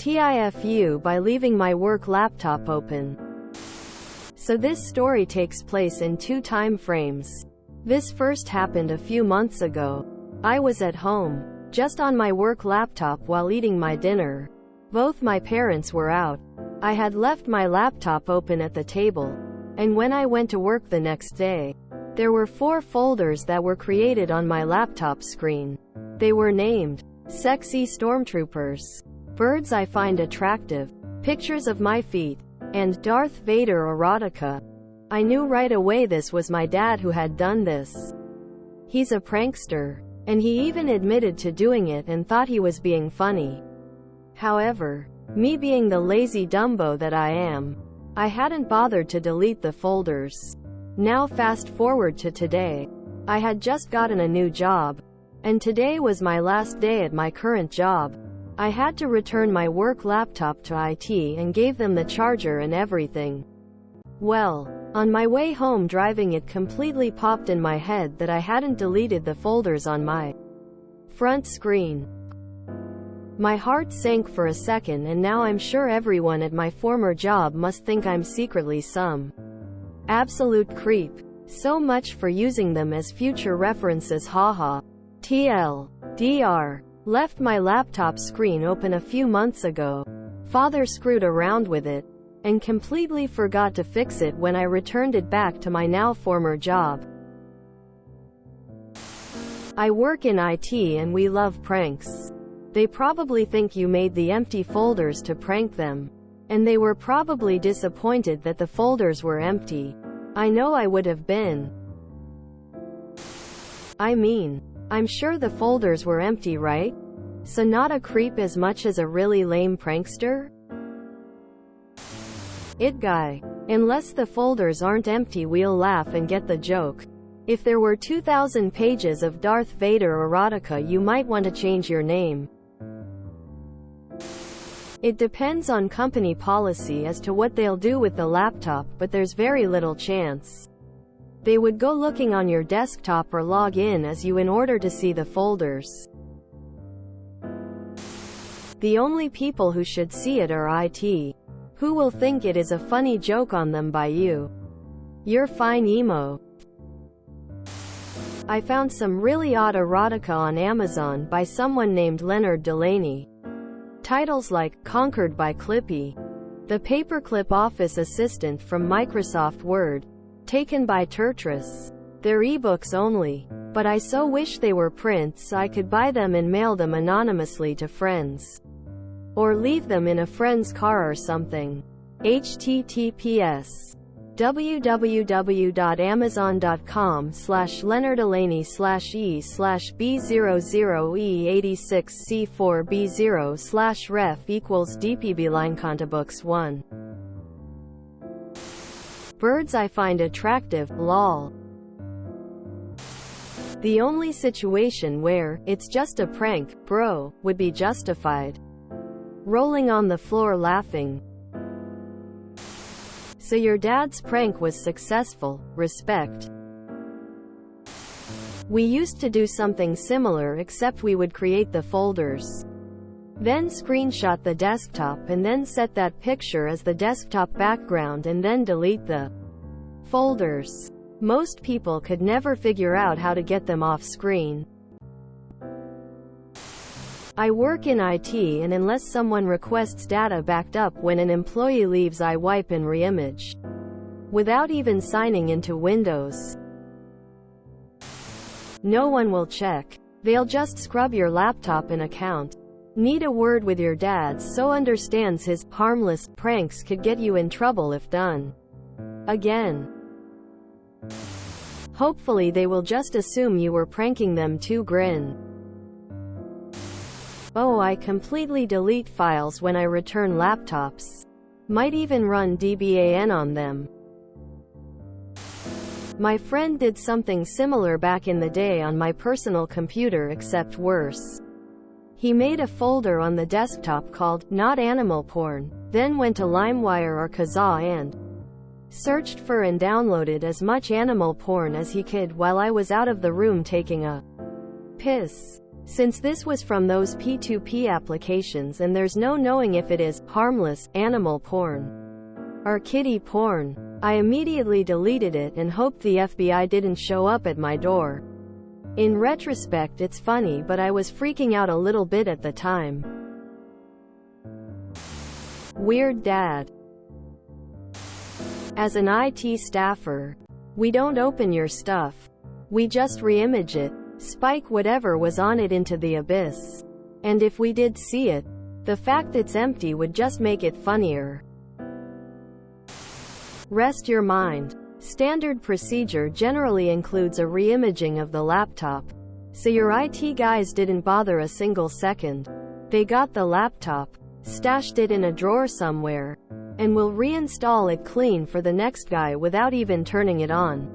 TIFU by leaving my work laptop open. So this story takes place in two time frames. This first happened a few months ago. I was at home, just on my work laptop while eating my dinner. Both my parents were out. I had left my laptop open at the table, and when I went to work the next day, there were 4 folders that were created on my laptop screen. They were named Sexy Stormtroopers, Birds I Find Attractive, Pictures of My Feet, and Darth Vader Erotica. I knew right away this was my dad who had done this. He's a prankster, and he even admitted to doing it and thought he was being funny. However, me being the lazy Dumbo that I am, I hadn't bothered to delete the folders. Now fast forward to today. I had just gotten a new job, and today was my last day at my current job. I had to return my work laptop to IT and gave them the charger and everything. Well, on my way home driving it completely popped in my head that I hadn't deleted the folders on my front screen. My heart sank for a second, and now I'm sure everyone at my former job must think I'm secretly some absolute creep. So much for using them as future references, haha. TLDR. Left my laptop screen open a few months ago. Father screwed around with it, and completely forgot to fix it when I returned it back to my now former job. I work in IT and we love pranks. They probably think you made the empty folders to prank them. And they were probably disappointed that the folders were empty. I know I would have been. I mean, I'm sure the folders were empty, right? So not a creep as much as a really lame prankster? It guy. Unless the folders aren't empty, we'll laugh and get the joke. If there were 2,000 pages of Darth Vader erotica, you might want to change your name. It depends on company policy as to what they'll do with the laptop, but there's very little chance they would go looking on your desktop or log in as you in order to see the folders. The only people who should see it are IT, who will think it is a funny joke on them by you. You're fine, emo. I found some really odd erotica on Amazon by someone named Leonard Delaney. Titles like Conquered by Clippy, The Paperclip Office Assistant from Microsoft Word, Taken by Tertras. They're ebooks only, but I so wish they were prints I could buy them and mail them anonymously to friends. Or leave them in a friend's car or something. https www.amazon.com/leonarddelaney/e/b00e86c4b0/ref=dpblinecondabooks1. Birds I Find Attractive, lol. The only situation where it's just a prank, bro, would be justified. Rolling on the floor laughing. So your dad's prank was successful, respect. We used to do something similar, except we would create the folders, then screenshot the desktop and then set that picture as the desktop background and then delete the folders. Most people could never figure out how to get them off screen. I work in IT, and unless someone requests data backed up when an employee leaves, I wipe and reimage without even signing into Windows. No one will check. They'll just scrub your laptop and account. Need a word with your dad so understands his harmless pranks could get you in trouble if done again. Hopefully they will just assume you were pranking them too. Grin. Oh, I completely delete files when I return laptops. Might even run DBAN on them. My friend did something similar back in the day on my personal computer, except worse. He made a folder on the desktop called Not Animal Porn, then went to LimeWire or Kazaa and searched for and downloaded as much animal porn as he could while I was out of the room taking a piss. Since this was from those P2P applications and there's no knowing if it is harmless animal porn or kitty porn, I immediately deleted it and hoped the FBI didn't show up at my door. In retrospect, it's funny, but I was freaking out a little bit at the time. Weird dad. As an IT staffer, we don't open your stuff. We just reimage it, spike whatever was on it into the abyss. And if we did see it, the fact it's empty would just make it funnier. Rest your mind. Standard procedure generally includes a reimaging of the laptop. So your IT guys didn't bother a single second. They got the laptop, stashed it in a drawer somewhere, and will reinstall it clean for the next guy without even turning it on.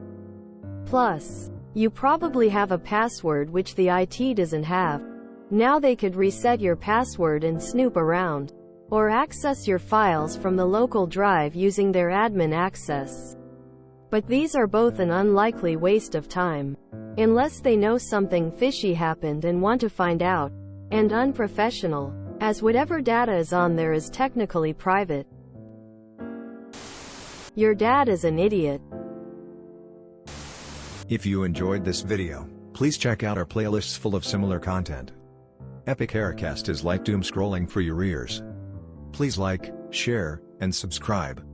Plus, you probably have a password which the IT doesn't have. Now they could reset your password and snoop around, or access your files from the local drive using their admin access. But these are both an unlikely waste of time, unless they know something fishy happened and want to find out, and unprofessional, as whatever data is on there is technically private. Your dad is an idiot. If you enjoyed this video, please check out our playlists full of similar content. Epic Haircast is like doom scrolling for your ears. Please like, share, and subscribe.